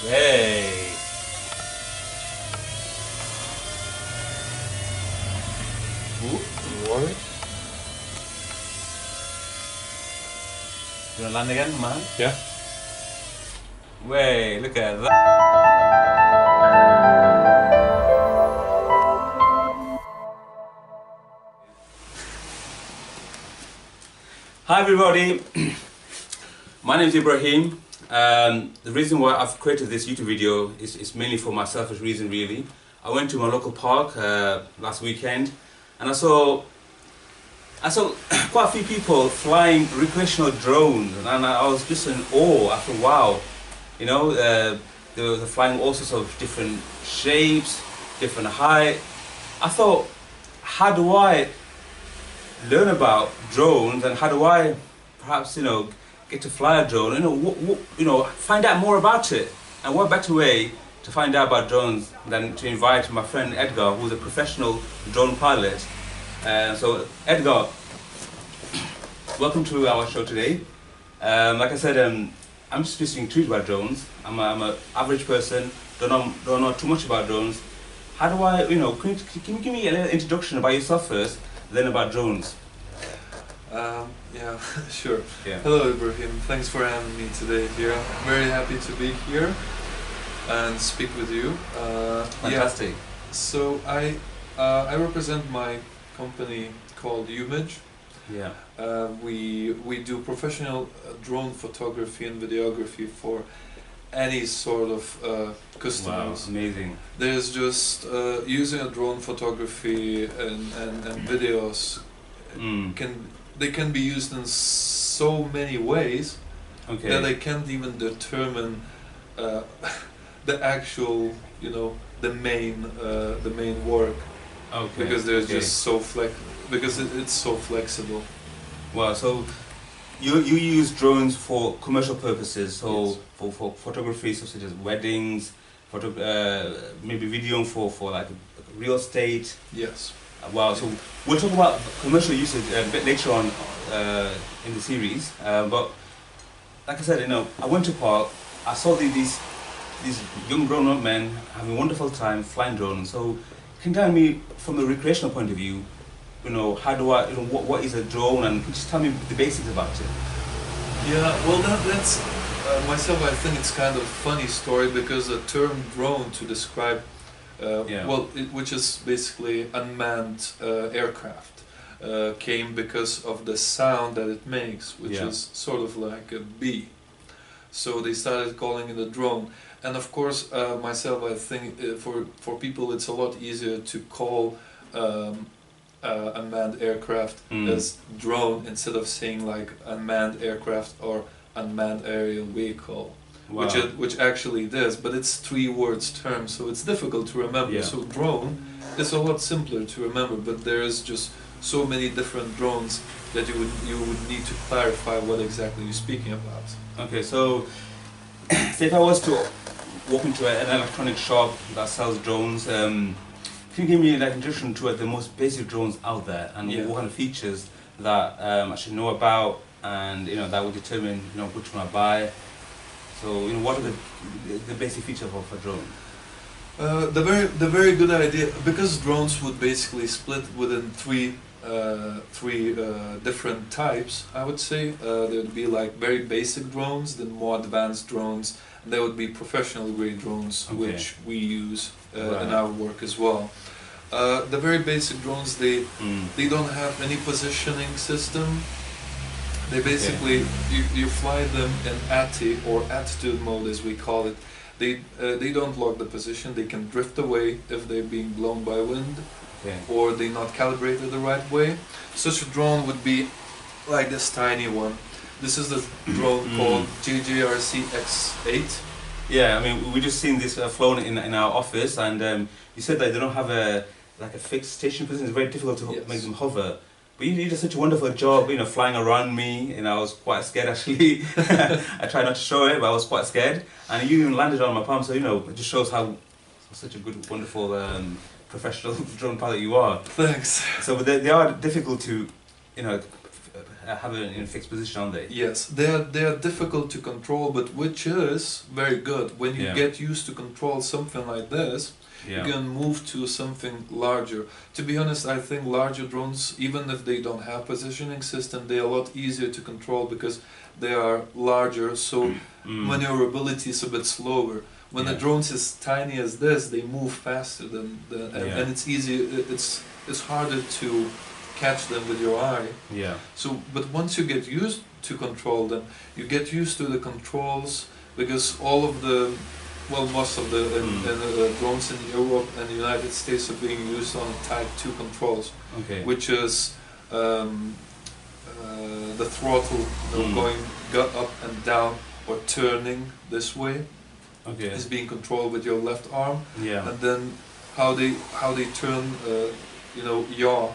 Hey. Ooh, Worry? you wanna land again, man? Yeah. Way, look at that. Hi everybody, my name is Ibrahim. The reason why I've created this YouTube video is mainly for my selfish reason really. I went to my local park last weekend and I saw quite a few people flying recreational drones and I was just in awe. I thought, wow, you know, they were flying all sorts of different shapes, different height. I thought, how do I learn about drones and how do I perhaps, you know, get to fly a drone, find out more about it. And what better way to find out about drones than to invite my friend Edgar, who's a professional drone pilot. So Edgar, welcome to our show today. Like I said, I'm just intrigued by drones. I'm an average person, don't know too much about drones. How do I, can you give me a little introduction about yourself first, then about drones? Yeah, sure. Yeah. Hello, Ibrahim. Thanks for having me today here. I'm very happy to be here and speak with you. Fantastic. Yeah. So I represent my company called Umage. Yeah. We do professional drone photography and videography for any sort of customers. Wow, amazing. There's just using a drone photography and videos can be used in so many ways that I can't even determine the actual, the main work. Okay. Because there's just it's so flexible. Wow, so you use drones for commercial purposes, so Yes. for photography such as weddings, maybe video for like real estate. Yes. Wow, so we'll talk about commercial usage a bit later on in the series. But like I said, I went to park. I saw these young grown-up men having a wonderful time flying drones. So can you tell me from a recreational point of view, how do I, what is a drone, and can you just tell me the basics about it? Yeah. Well, that's myself. I think it's kind of a funny story because the term drone to describe, which is basically unmanned aircraft, came because of the sound that it makes, which is sort of like a bee. So they started calling it a drone. And of course, myself, I think for people it's a lot easier to call unmanned aircraft as drone instead of saying like unmanned aircraft or unmanned aerial vehicle, Wow. which actually it is, but it's 3 words term, so it's difficult to remember. Yeah. So drone is a lot simpler to remember, but there is just so many different drones that you would need to clarify what exactly you're speaking about. Okay, so say if I was to walk into an electronic shop that sells drones, can you give me like introduction to the most basic drones out there and what kind of features that I should know about, and that will determine which one I buy. So what are the basic features of a drone? The very good idea, because drones would basically split within three different types. I would say there would be like very basic drones, then more advanced drones, and there would be professional grade drones, which we use in our work as well. The very basic drones, they don't have any positioning system. They basically you fly them in ATI or attitude mode as we call it. They don't lock the position. They can drift away if they're being blown by wind, or they're not calibrated the right way. Such a drone would be like this tiny one. This is the drone called JJRC X8. Yeah, I mean we just seen this flown in our office, and you said that they don't have a fixed station position. It's very difficult to make them hover. But you did such a wonderful job, flying around me, and I was quite scared actually. I tried not to show it, but I was quite scared. And you even landed on my palm, so it just shows how such a good, wonderful, professional drone pilot you are. Thanks. So they are difficult to, have it in a fixed position, aren't they? Yes, they are difficult to control, but which is very good. When you get used to control something like this, you can move to something larger. To be honest, I think larger drones, even if they don't have positioning system, they are a lot easier to control because they are larger, so maneuverability is a bit slower. When the drones is tiny as this, they move faster than and it's easy. It's harder to catch them with your eye. Yeah. So, but once you get used to control them, you get used to the controls because all of the, well, most of the drones in Europe and the United States are being used on Type 2 controls, which is the throttle going up and down or turning this way is being controlled with your left arm, and then how they turn, you know, yaw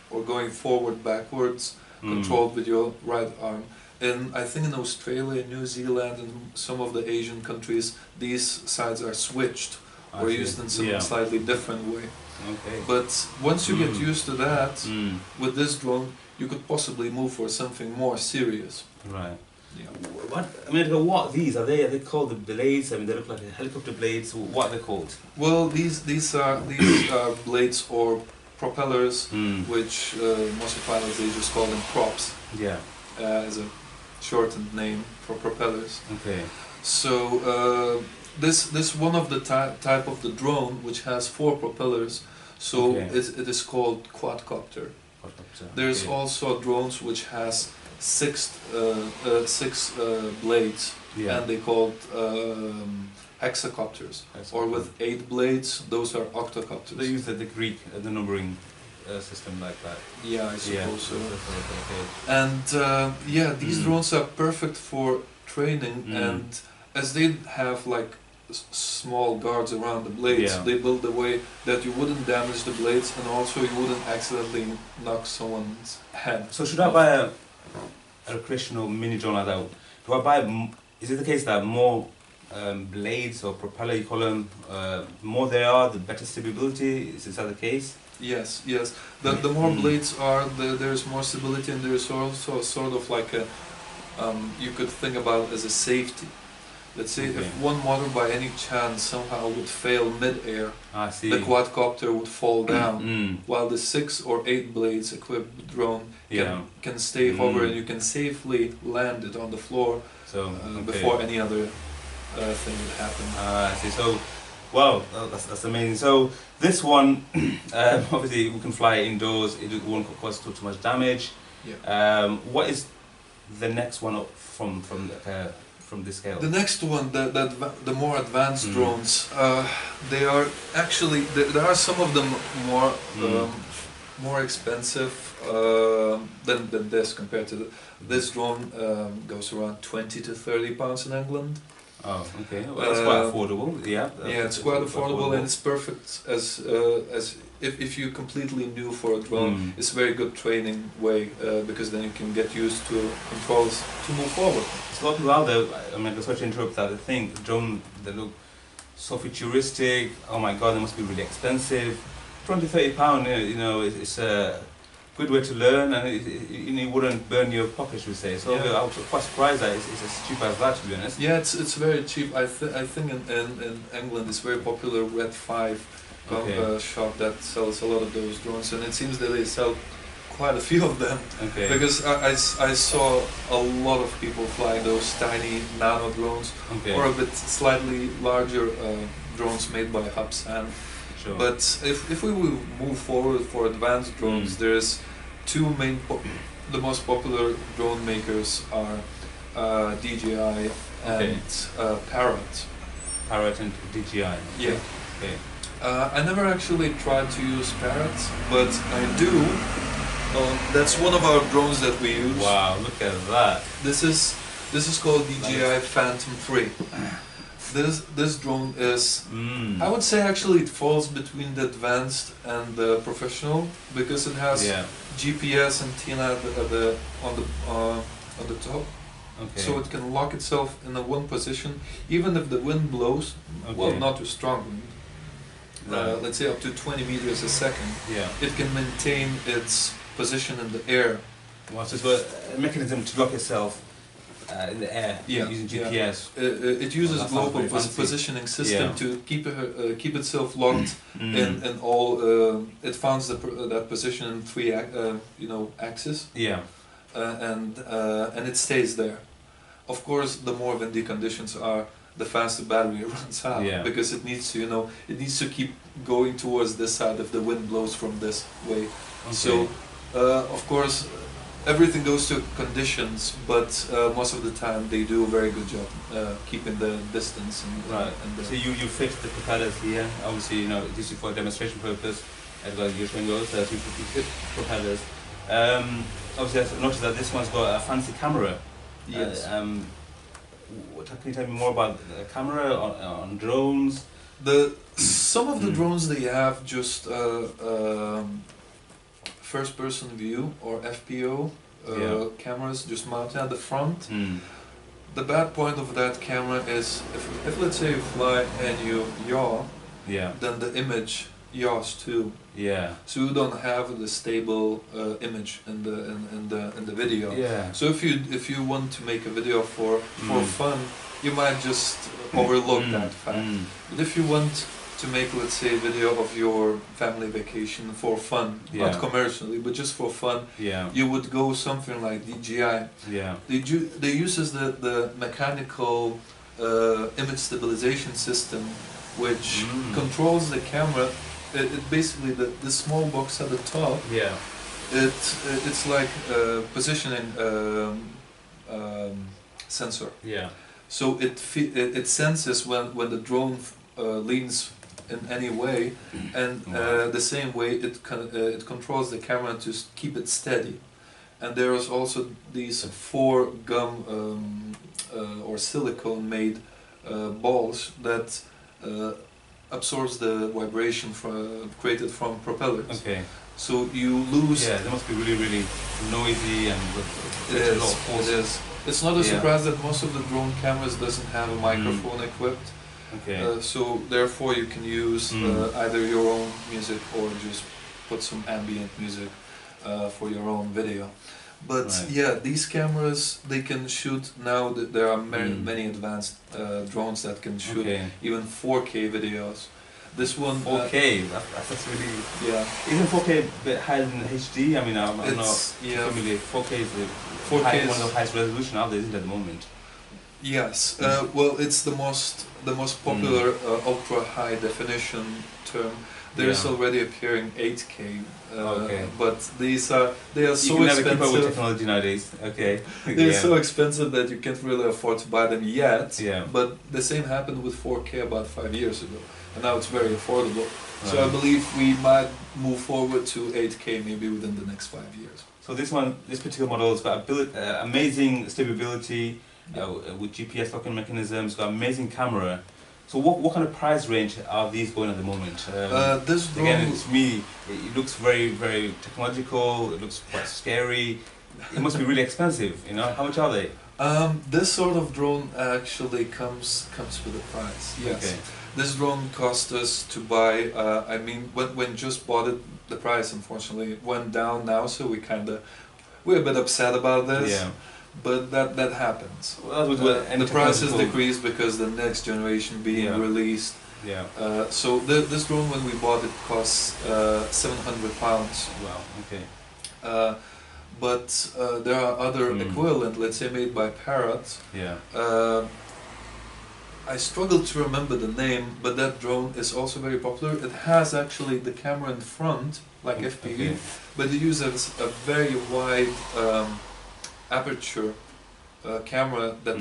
or going forward, backwards, controlled with your right arm. And I think in Australia, New Zealand, and some of the Asian countries, these sides are switched or used in some slightly different way. But once you get used to that, with this drone, you could possibly move for something more serious. Right. Yeah. What, I mean, what are these? Are they called the blades? I mean, they look like helicopter blades. What are they called? Well, these are blades or propellers, which most pilots, they just call them props. Yeah. As a shortened name for propellers. Okay. So this one of the type of the drone which has 4 propellers. So it is called quadcopter. There's also drones which has 6 blades, and they called hexacopters, or with 8 blades. Those are octocopters. They use the Greek the numbering system like that. Yeah, I suppose so. And these drones are perfect for training, and as they have like small guards around the blades, they build a way that you wouldn't damage the blades, and also you wouldn't accidentally knock someone's head. So should I buy a recreational mini drone like that? Do I buy? Is it the case that more blades or propeller, you call them, more they are, the better stability? Is that the case? Yes, yes. The more blades are, there's more stability, and there's also sort of like a, you could think about it as a safety. Let's say if one motor by any chance somehow would fail mid-air, the quadcopter would fall down, while the 6 or 8 blades equipped drone can stay hover, and you can safely land it on the floor before any other thing would happen. I see. So, wow, that's amazing. So this one, obviously we can fly indoors. It won't cause too much damage. Yeah. What is the next one up from this scale? The next one, the more advanced drones, they are actually there are some of them more expensive than this compared to this drone. Goes around 20 to 30 pounds in England. Oh, okay. Well, that's quite affordable. Yeah. Yeah, it's quite affordable, and it's perfect as if you're completely new for a drone. It's a very good training way because then you can get used to controls to move forward. It's a lot of people out there. I mean, sorry to interrupt that. I think drone, they look so futuristic. Oh my God, they must be really expensive. 20, 30 pound. You know, it's a good way to learn, and it wouldn't burn your pocket, should we say. So I was quite surprised that it's as cheap as that, to be honest. Yeah, it's very cheap. I think in England it's very popular. Red 5 shop that sells a lot of those drones, and it seems that they sell quite a few of them. Because I saw a lot of people flying those tiny nano drones, or a bit slightly larger drones made by Hubsan. Sure. But if we will move forward for advanced drones, there's 2 main, the most popular drone makers are DJI and Parrot. Parrot and DJI. Yeah. Okay. I never actually tried to use Parrot, but I do. That's one of our drones that we use. Wow, look at that. This is called DJI Phantom 3. This drone is, I would say actually it falls between the advanced and the professional, because it has GPS antenna on the top, so it can lock itself in a one position, even if the wind blows. Well, not too strong wind. Let's say up to 20 meters a second. It can maintain its position in the air Well, so it's got a mechanism to lock itself in the air using GPS. It uses that sounds global very fancy. positioning system to keep itself locked in all. It finds that position in three axes. Yeah. And it stays there. Of course, the more windy conditions are, the faster battery runs out, because it needs to, it needs to keep going towards this side if the wind blows from this way. Okay. So, of course, everything goes to conditions, but most of the time they do a very good job keeping the distance. So you fixed the propellers here. Obviously, this is for demonstration purpose. Edgar, you're showing those. So you fit propellers. Obviously, I noticed that this one's got a fancy camera. Yes. Can you tell me more about the camera on drones? Some of the drones, they have just first-person view or FPO cameras just mounted at the front. The bad point of that camera is if let's say you fly and you yaw, then the image yaws too. So you don't have the stable image in the video. So if you want to make a video for fun, you might just overlook that fact. But if you want to make, let's say, a video of your family vacation for fun, not commercially, but just for fun, you would go something like DJI. They uses the mechanical image stabilization system, which controls the camera. It basically the small box at the top. It's like a positioning sensor. So it senses when the drone leans in any way, and the same way it controls the camera to keep it steady. And there is also these 4 gum or silicone made balls that absorbs the vibration created from propellers. So you lose. They must be really, really noisy and it is. It's not a surprise that most of the drone cameras doesn't have a microphone equipped. So therefore you can use either your own music or just put some ambient music for your own video. But these cameras, they can shoot now. There are many advanced drones that can shoot even 4K videos. This one 4K. That's really Isn't 4K a bit higher than HD? I mean, I'm not familiar. 4K is one of the highest resolution out there, isn't it, at the moment? Yes. Well, it's the most popular ultra high definition term. There's already appearing 8K, but they are so you can expensive. never keep up with technology nowadays. They're so expensive that you can't really afford to buy them yet. But the same happened with 4K about 5 years ago, and now it's very affordable. So I believe we might move forward to 8K maybe within the next 5 years. So this particular model has got amazing stability with GPS locking mechanisms. Got amazing camera. So what kind of price range are these going at the moment? This drone, again, to me, it looks very, very technological. It looks quite scary. It must be really expensive. How much are they? This sort of drone actually comes with a price. Yes. This drone cost us to buy. I mean, when just bought it, the price unfortunately went down now. So we're a bit upset about this. But that happens. Well, the price has decreased because the next generation being released. So this drone, when we bought it, cost £700. Wow. But there are other equivalent, let's say made by Parrot. I struggle to remember the name, but that drone is also very popular. It has actually the camera in front, like FPV, but it uses a very wide aperture camera that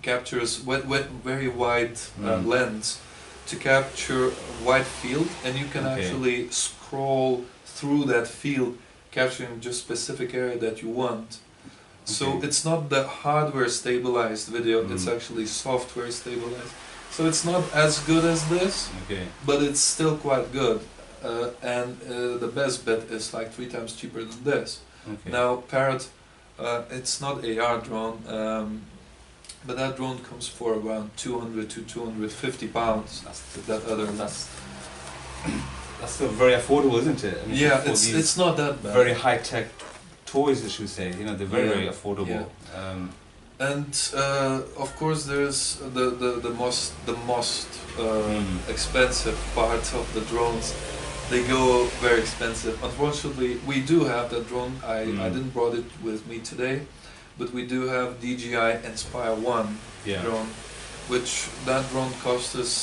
captures very wide lens to capture a wide field, and you can actually scroll through that field, capturing just specific area that you want. So it's not the hardware stabilized video, it's actually software stabilized. So it's not as good as this, but it's still quite good. And the best bet is like 3 times cheaper than this. Now Parrot, it's not AR drone, but that drone comes for around 200 to 250 pounds. That's still very affordable, isn't it? I mean, it's not that bad. Very high tech toys, I should say. You know, they're very, very affordable. And of course, there's the most expensive part of the drones. They go very expensive. Unfortunately, we do have that drone. I didn't brought it with me today, but we do have DJI Inspire 1 drone, which that drone cost us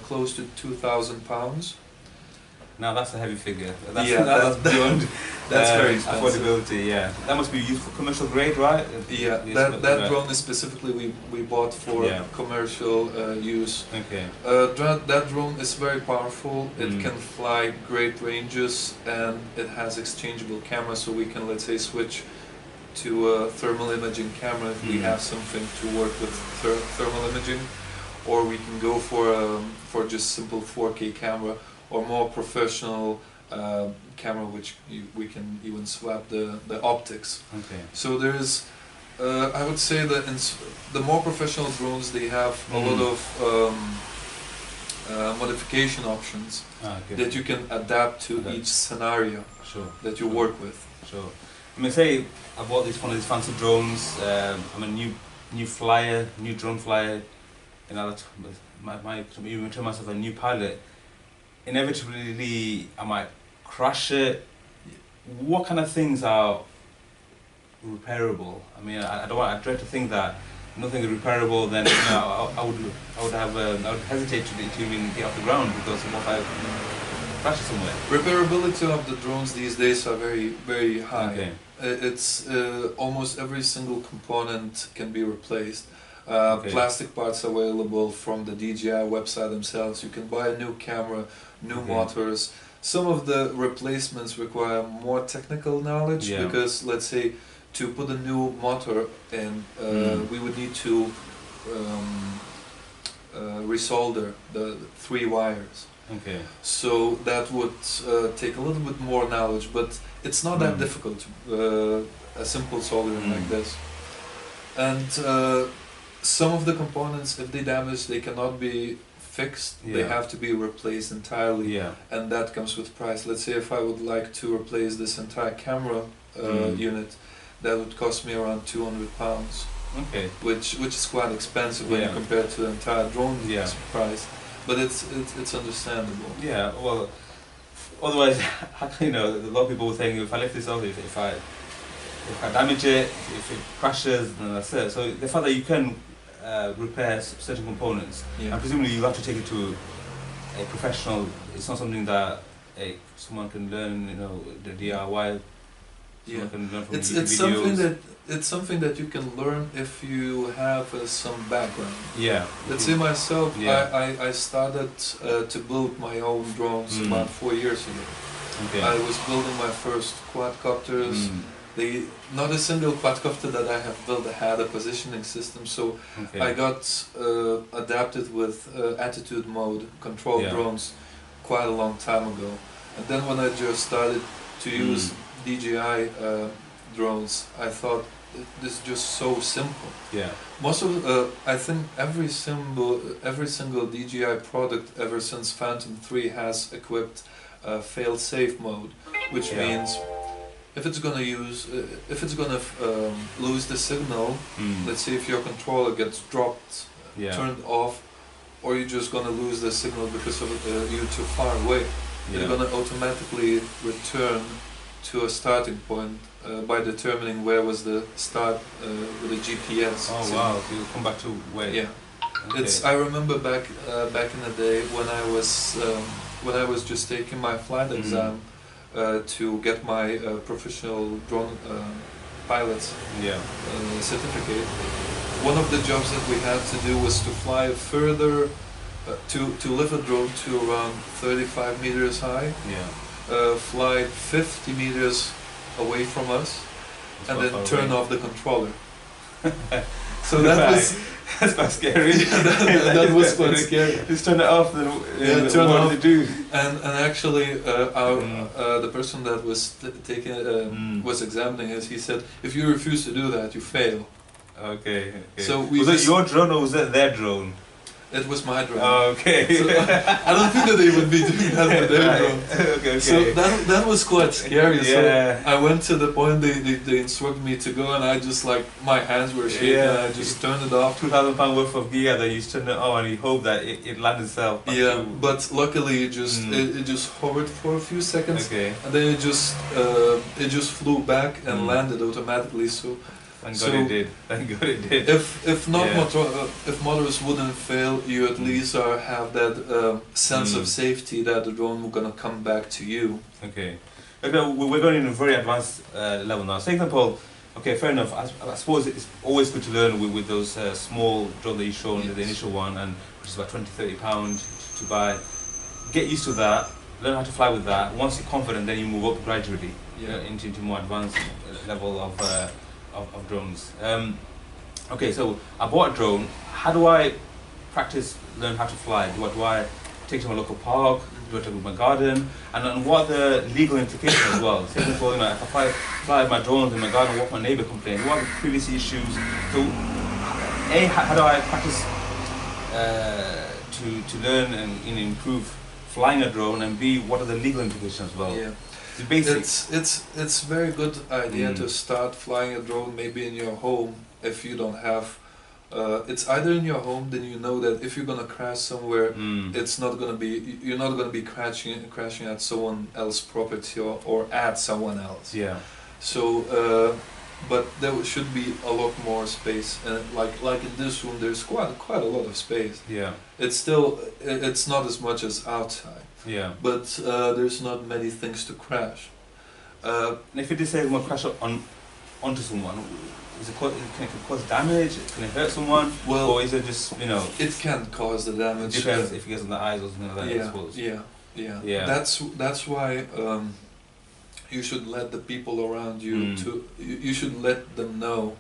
close to £2,000. Now that's a heavy figure. That's, that's beyond that's very expensive. affordability. Yeah, that must be used for commercial grade, right? Yeah, that drone is specifically we bought for commercial use. Okay. That drone is very powerful. It can fly great ranges, and it has exchangeable cameras, so we can, let's say, switch to a thermal imaging camera if we have something to work with thermal imaging, or we can go for just simple 4K camera, or more professional camera, which we can even swap the optics. Okay. So there's, I would say that the more professional drones, they have a lot of modification options that you can adapt to each scenario that you work with. Sure. I mean, say I bought one of these fancy drones. I'm a new drone flyer. You know, even tell myself a new pilot. Inevitably, I might crash it. What kind of things are repairable? I mean, I dread to think that nothing is repairable. Then I would hesitate to even get off the ground, because what if I crash it somewhere? Repairability of the drones these days are very, very high. Okay. It's almost every single component can be replaced. Plastic parts available from the DJI website themselves. You can buy a new camera, new motors. Some of the replacements require more technical knowledge, because let's say to put a new motor in, we would need to resolder the 3 wires. Okay. So that would take a little bit more knowledge, but it's not that difficult. A simple soldering like this, and some of the components, if they damage, they cannot be fixed. They have to be replaced entirely, and that comes with price. Let's say if I would like to replace this entire camera unit, that would cost me around £200. Okay. Which is quite expensive when you compare it to the entire drone price. But it's understandable. Yeah. Well, otherwise, you know, a lot of people will think, if I lift this off, if I damage it, if it crashes, then that's it. So the fact that you can repair certain components, and presumably you have to take it to a professional. It's not something that someone can learn, you know, the DIY. Can learn from it's something that you can learn if you have some background. Let's say myself, I started to build my own drones about 4 years ago. I was building my first quadcopters. Not a single quadcopter that I have built had a positioning system, so I got adapted with attitude mode control drones quite a long time ago. And then when I just started to use DJI drones, I thought this is just so simple. Most of I think every single DJI product ever since Phantom 3 has equipped fail-safe mode, which means if it's gonna lose the signal, let's say if your controller gets dropped, turned off, or you're just gonna lose the signal because of you're too far away, you're gonna automatically return to a starting point by determining where was the start with the GPS. Oh wow! So you come back to where? I remember back in the day when I was just taking my flight exam. To get my professional drone pilot's certificate. One of the jobs that we had to do was to fly further, to lift a drone to around 35 meters high, fly 50 meters away from us, and then turn off the controller. So that was... That's quite scary. That was quite scary. Just turn it off, then what did you do? And actually, the person that was was examining us, he said, if you refuse to do that, you fail. Okay. So was it your drone or was it their drone? It was my drone. Oh, okay. So, I don't think that they would be doing that with their drone. Okay. So that was quite scary. Yeah. So I went to the point they instructed me to go, and I just like my hands were shaking. Yeah. And I just turned it off. £2,000 worth of gear that you turned it on and you hope that it lands itself. Yeah, but luckily it just hovered for a few seconds, Okay. and then it just flew back and landed automatically. So. Thank God it did. Thank God it did. If not if motors wouldn't fail, you at least have that sense of safety that the drone will gonna come back to you. Okay. Okay, we're going in a very advanced level now. So, example, okay, fair enough. I suppose it's always good to learn with those small drones that you showed, the initial one, and which is about £20–30 to buy. Get used to that. Learn how to fly with that. Once you're confident, then you move up gradually into more advanced level of drones. Okay, so I bought a drone. How do I learn how to fly? Do I take it to my local park? Do I take it to my garden? And what are the legal implications as well? Say for example, if I fly my drones in my garden, what my neighbour complains? What are the privacy issues? So, A, how do I practice to learn and improve flying a drone? And B, what are the legal implications as well? Yeah. The basics. It's very good idea to start flying a drone maybe in your home if you don't have. It's either in your home, then you know that if you're gonna crash somewhere, it's not gonna be you're not gonna be crashing at someone else's property or at someone else. Yeah. So, but there should be a lot more space, and like in this room, there's quite a lot of space. Yeah. It's not as much as outside. Yeah. But there's not many things to crash. And if you decide to crash onto someone, can it cause damage? Can it hurt someone? Well, or is it just it can cause the damage. It depends if it gets in the eyes or something like that. Yeah, I suppose. Yeah. That's why you should let the people around you you should let them know.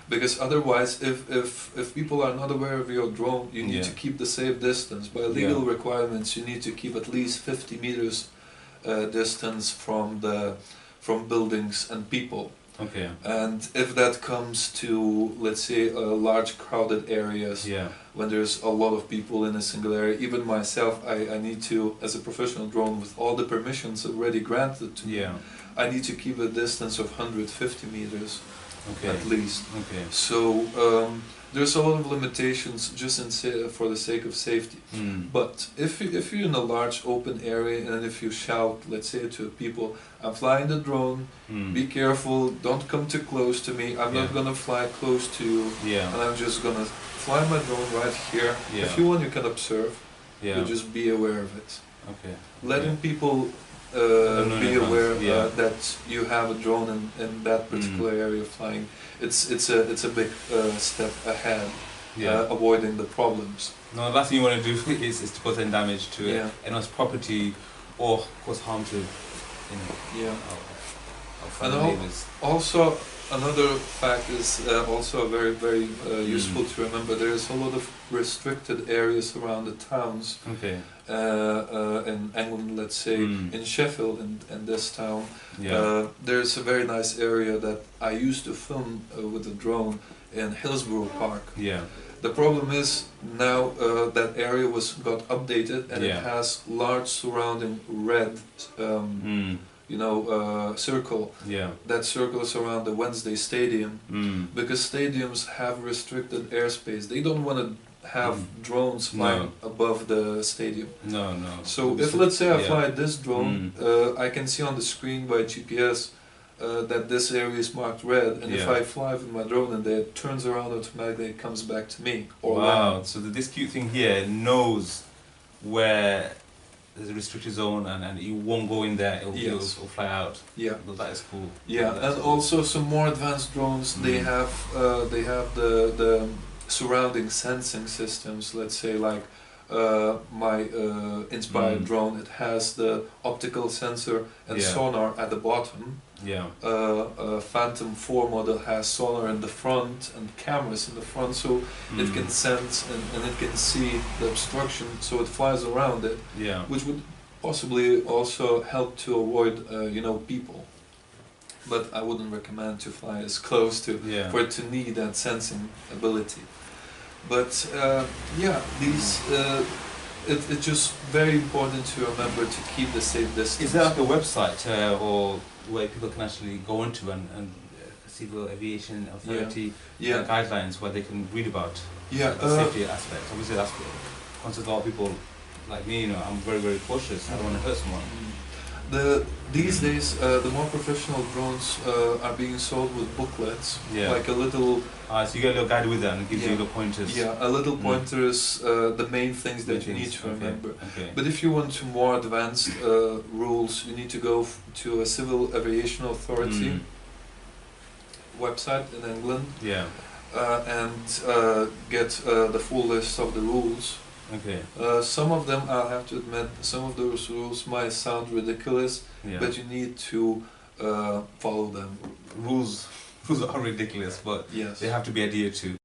Because otherwise, if people are not aware of your drone, you need to keep the safe distance. By legal requirements, you need to keep at least 50 meters distance from buildings and people. Okay. And if that comes to, let's say, large crowded areas, when there's a lot of people in a single area, even myself, I need to, as a professional drone with all the permissions already granted to me, I need to keep a distance of 150 meters. Okay. At least. Okay. So there's a lot of limitations just for the sake of safety. But if you're in a large open area and if you shout, let's say to people, "I'm flying the drone. Be careful. Don't come too close to me. I'm not gonna fly close to you. And I'm just gonna fly my drone right here. If you want, you can observe. But just be aware of it. Okay. Letting people be aware that you have a drone in that particular area flying. It's a big step ahead. Avoiding the problems. No, the last thing you want to do is to cause any damage to anyone's property or cause harm to and also another fact is also very useful to remember. There's a lot of restricted areas around the towns. Okay. In England, let's say, in Sheffield, in this town, there's a very nice area that I used to film with a drone in Hillsborough Park. Yeah. The problem is now that area got updated and it has large surrounding red circle. That circle is around the Wednesday Stadium because stadiums have restricted airspace. They don't want to have drones flying above the stadium. No. So if, let's say, I fly this drone, I can see on the screen by GPS that this area is marked red, and if I fly with my drone and it turns around automatically, it comes back to me. Wow! So this cute thing here knows where there's a restricted zone and you won't go in there. It'll fly out. Yeah. Well, that is cool. Yeah, and cool. Also some more advanced drones. They have the surrounding sensing systems. Let's say like my Inspired drone. It has the optical sensor and sonar at the bottom. Phantom 4 model has sonar in the front and cameras in the front, so it can sense and it can see the obstruction, so it flies around it, which would possibly also help to avoid people. But I wouldn't recommend to fly as close to for it to need that sensing ability. But yeah, these it's just very important to remember to keep the safe distance. Is there like a website or where people can actually go into and Civil Aviation Authority guidelines where they can read about the safety aspect? Obviously, that's concerns a lot of people like me. You know, I'm very, very cautious. I don't want to hurt someone. These days, the more professional drones are being sold with booklets, like a little. So you get a little guide with that and it gives you little pointers. Yeah, a little pointers, the main things that you need to remember. But if you want to more advanced rules, you need to go to a Civil Aviation Authority website in England. Yeah. And get the full list of the rules. Okay. Some of them, I'll have to admit, some of those rules might sound ridiculous, but you need to follow them. Rules are ridiculous, but they have to be adhered to.